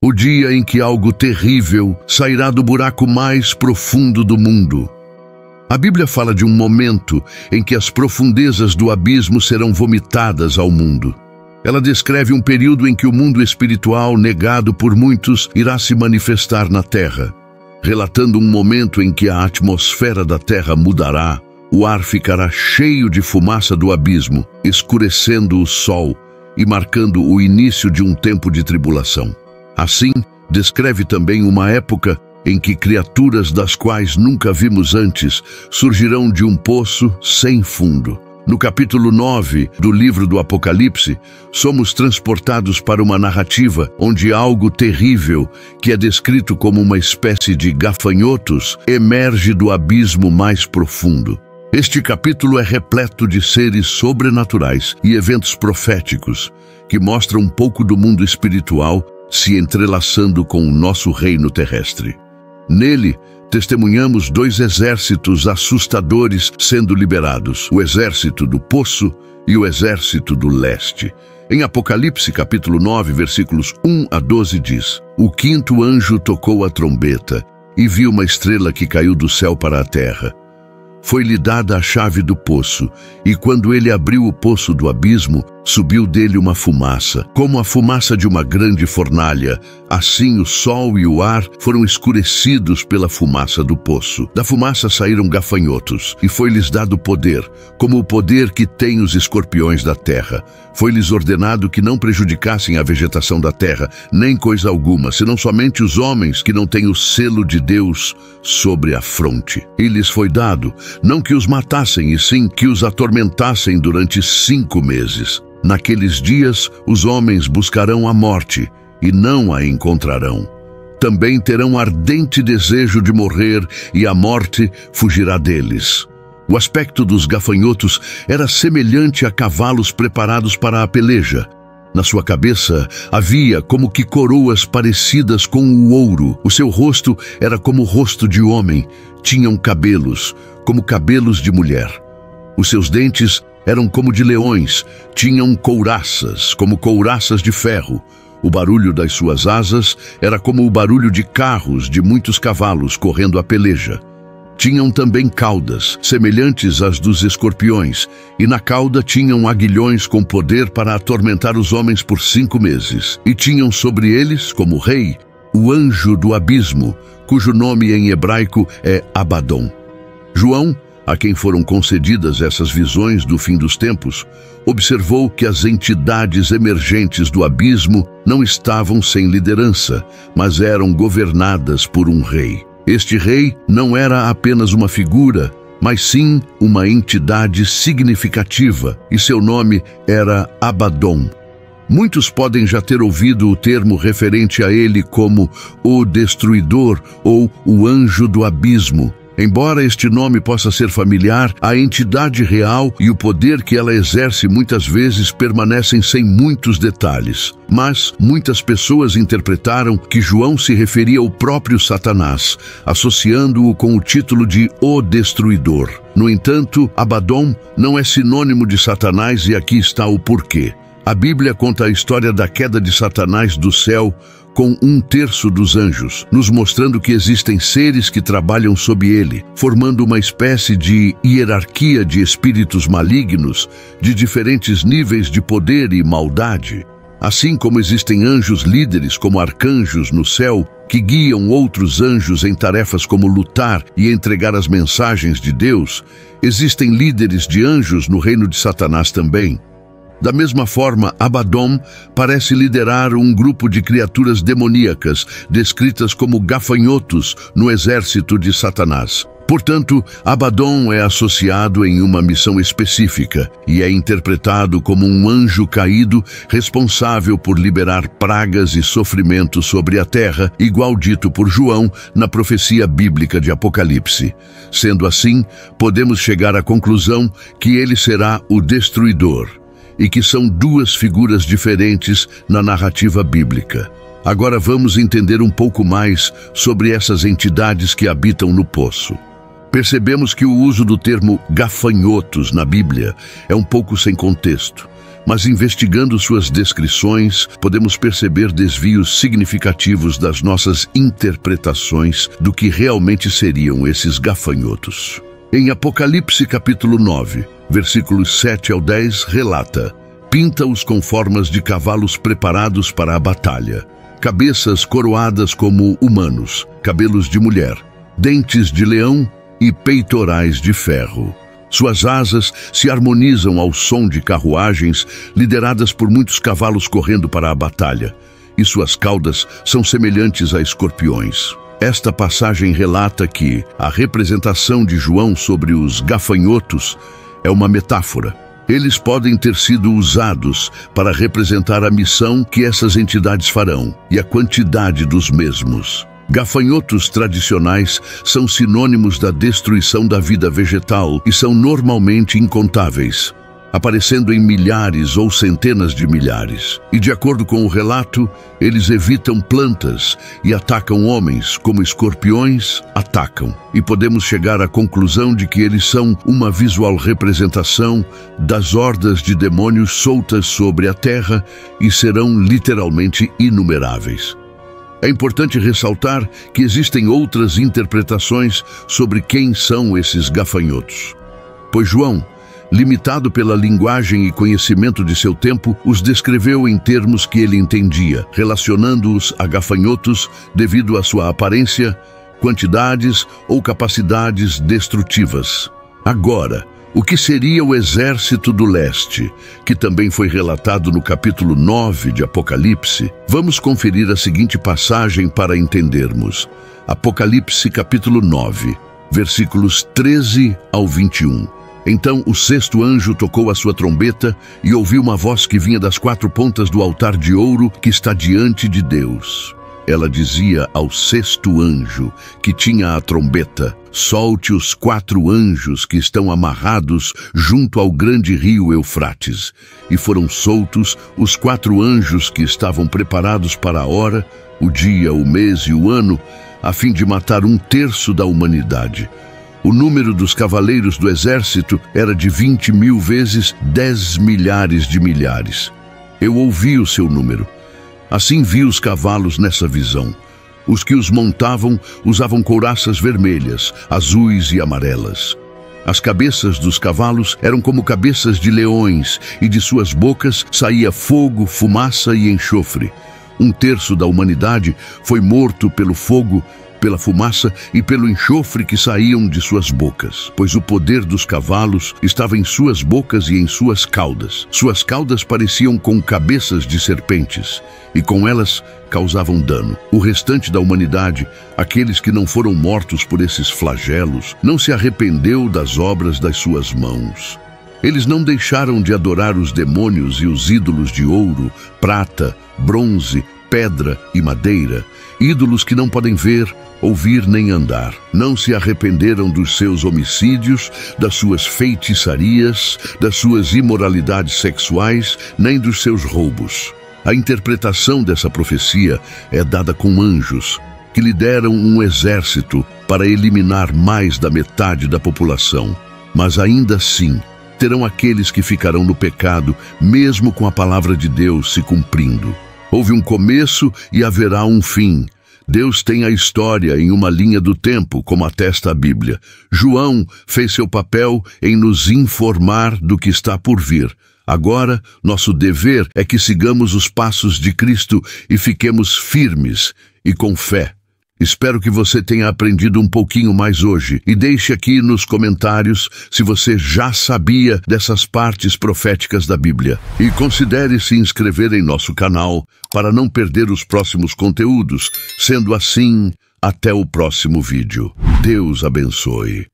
o dia em que algo terrível sairá do buraco mais profundo do mundo. A Bíblia fala de um momento em que as profundezas do abismo serão vomitadas ao mundo. Ela descreve um período em que o mundo espiritual, negado por muitos, irá se manifestar na Terra, relatando um momento em que a atmosfera da Terra mudará, o ar ficará cheio de fumaça do abismo, escurecendo o sol e marcando o início de um tempo de tribulação. Assim, descreve também uma época em que criaturas das quais nunca vimos antes surgirão de um poço sem fundo. No capítulo 9 do livro do Apocalipse, somos transportados para uma narrativa onde algo terrível, que é descrito como uma espécie de gafanhotos, emerge do abismo mais profundo. Este capítulo é repleto de seres sobrenaturais e eventos proféticos que mostram um pouco do mundo espiritual se entrelaçando com o nosso reino terrestre. Nele, testemunhamos dois exércitos assustadores sendo liberados, o exército do poço e o exército do leste. Em Apocalipse, capítulo 9, versículos 1 a 12 diz: O quinto anjo tocou a trombeta e viu uma estrela que caiu do céu para a terra. Foi-lhe dada a chave do poço, e quando ele abriu o poço do abismo, subiu dele uma fumaça, como a fumaça de uma grande fornalha. Assim o sol e o ar foram escurecidos pela fumaça do poço. Da fumaça saíram gafanhotos, e foi-lhes dado poder, como o poder que têm os escorpiões da terra. Foi-lhes ordenado que não prejudicassem a vegetação da terra, nem coisa alguma, senão somente os homens que não têm o selo de Deus sobre a fronte. E lhes foi dado, não que os matassem, e sim que os atormentassem durante 5 meses. Naqueles dias, os homens buscarão a morte, e não a encontrarão. Também terão ardente desejo de morrer, e a morte fugirá deles. O aspecto dos gafanhotos era semelhante a cavalos preparados para a peleja. Na sua cabeça havia como que coroas parecidas com o ouro. O seu rosto era como o rosto de homem. Tinham cabelos, como cabelos de mulher. Os seus dentes eram como de leões. Tinham couraças, como couraças de ferro. O barulho das suas asas era como o barulho de carros de muitos cavalos correndo a peleja. Tinham também caudas, semelhantes às dos escorpiões, e na cauda tinham aguilhões com poder para atormentar os homens por 5 meses. E tinham sobre eles, como rei, o anjo do abismo, cujo nome em hebraico é Abaddon. João, a quem foram concedidas essas visões do fim dos tempos, observou que as entidades emergentes do abismo não estavam sem liderança, mas eram governadas por um rei. Este rei não era apenas uma figura, mas sim uma entidade significativa, e seu nome era Abaddon. Muitos podem já ter ouvido o termo referente a ele como o Destruidor ou o Anjo do Abismo. Embora este nome possa ser familiar, a entidade real e o poder que ela exerce muitas vezes permanecem sem muitos detalhes. Mas muitas pessoas interpretaram que João se referia ao próprio Satanás, associando-o com o título de O Destruidor. No entanto, Abaddon não é sinônimo de Satanás, e aqui está o porquê. A Bíblia conta a história da queda de Satanás do céu com 1/3 dos anjos, nos mostrando que existem seres que trabalham sob ele, formando uma espécie de hierarquia de espíritos malignos de diferentes níveis de poder e maldade. Assim como existem anjos líderes como arcanjos no céu, que guiam outros anjos em tarefas como lutar e entregar as mensagens de Deus, existem líderes de anjos no reino de Satanás também. Da mesma forma, Abaddon parece liderar um grupo de criaturas demoníacas, descritas como gafanhotos no exército de Satanás. Portanto, Abaddon é associado em uma missão específica e é interpretado como um anjo caído responsável por liberar pragas e sofrimento sobre a terra, igual dito por João na profecia bíblica de Apocalipse. Sendo assim, podemos chegar à conclusão que ele será o Destruidor, e que são duas figuras diferentes na narrativa bíblica. Agora vamos entender um pouco mais sobre essas entidades que habitam no poço. Percebemos que o uso do termo gafanhotos na Bíblia é um pouco sem contexto. Mas investigando suas descrições, podemos perceber desvios significativos das nossas interpretações do que realmente seriam esses gafanhotos. Em Apocalipse capítulo 9, versículos 7 ao 10, relata: pinta-os com formas de cavalos preparados para a batalha, cabeças coroadas como humanos, cabelos de mulher, dentes de leão e peitorais de ferro. Suas asas se harmonizam ao som de carruagens lideradas por muitos cavalos correndo para a batalha, e suas caudas são semelhantes a escorpiões. Esta passagem relata que a representação de João sobre os gafanhotos é uma metáfora. Eles podem ter sido usados para representar a missão que essas entidades farão e a quantidade dos mesmos. Gafanhotos tradicionais são sinônimos da destruição da vida vegetal e são normalmente incontáveis, aparecendo em milhares ou centenas de milhares. E de acordo com o relato, eles evitam plantas e atacam homens, como escorpiões atacam. E podemos chegar à conclusão de que eles são uma visual representação das hordas de demônios soltas sobre a terra e serão literalmente inumeráveis. É importante ressaltar que existem outras interpretações sobre quem são esses gafanhotos, pois João, limitado pela linguagem e conhecimento de seu tempo, os descreveu em termos que ele entendia, relacionando-os a gafanhotos devido à sua aparência, quantidades ou capacidades destrutivas. Agora, o que seria o exército do leste, que também foi relatado no capítulo 9 de Apocalipse? Vamos conferir a seguinte passagem para entendermos. Apocalipse capítulo 9, versículos 13 ao 21. Então o sexto anjo tocou a sua trombeta e ouvi uma voz que vinha das quatro pontas do altar de ouro que está diante de Deus. Ela dizia ao sexto anjo, que tinha a trombeta: solte os quatro anjos que estão amarrados junto ao grande rio Eufrates. E foram soltos os quatro anjos que estavam preparados para a hora, o dia, o mês e o ano, a fim de matar 1/3 da humanidade. O número dos cavaleiros do exército era de 20.000 vezes 10 milhares de milhares. Eu ouvi o seu número. Assim vi os cavalos nessa visão. Os que os montavam usavam couraças vermelhas, azuis e amarelas. As cabeças dos cavalos eram como cabeças de leões, e de suas bocas saía fogo, fumaça e enxofre. 1/3 da humanidade foi morto pelo fogo, pela fumaça e pelo enxofre que saíam de suas bocas, pois o poder dos cavalos estava em suas bocas e em suas caudas. Suas caudas pareciam com cabeças de serpentes, e com elas causavam dano. O restante da humanidade, aqueles que não foram mortos por esses flagelos, não se arrependeu das obras das suas mãos. Eles não deixaram de adorar os demônios e os ídolos de ouro, prata, bronze, pedra e madeira, ídolos que não podem ver, ouvir nem andar. Não se arrependeram dos seus homicídios, das suas feitiçarias, das suas imoralidades sexuais, nem dos seus roubos. A interpretação dessa profecia é dada com anjos, que lideram um exército para eliminar mais da metade da população. Mas ainda assim, terão aqueles que ficarão no pecado, mesmo com a palavra de Deus se cumprindo. Houve um começo e haverá um fim. Deus tem a história em uma linha do tempo, como atesta a Bíblia. João fez seu papel em nos informar do que está por vir. Agora, nosso dever é que sigamos os passos de Cristo e fiquemos firmes e com fé. Espero que você tenha aprendido um pouquinho mais hoje e deixe aqui nos comentários se você já sabia dessas partes proféticas da Bíblia. E considere se inscrever em nosso canal para não perder os próximos conteúdos. Sendo assim, até o próximo vídeo. Deus abençoe.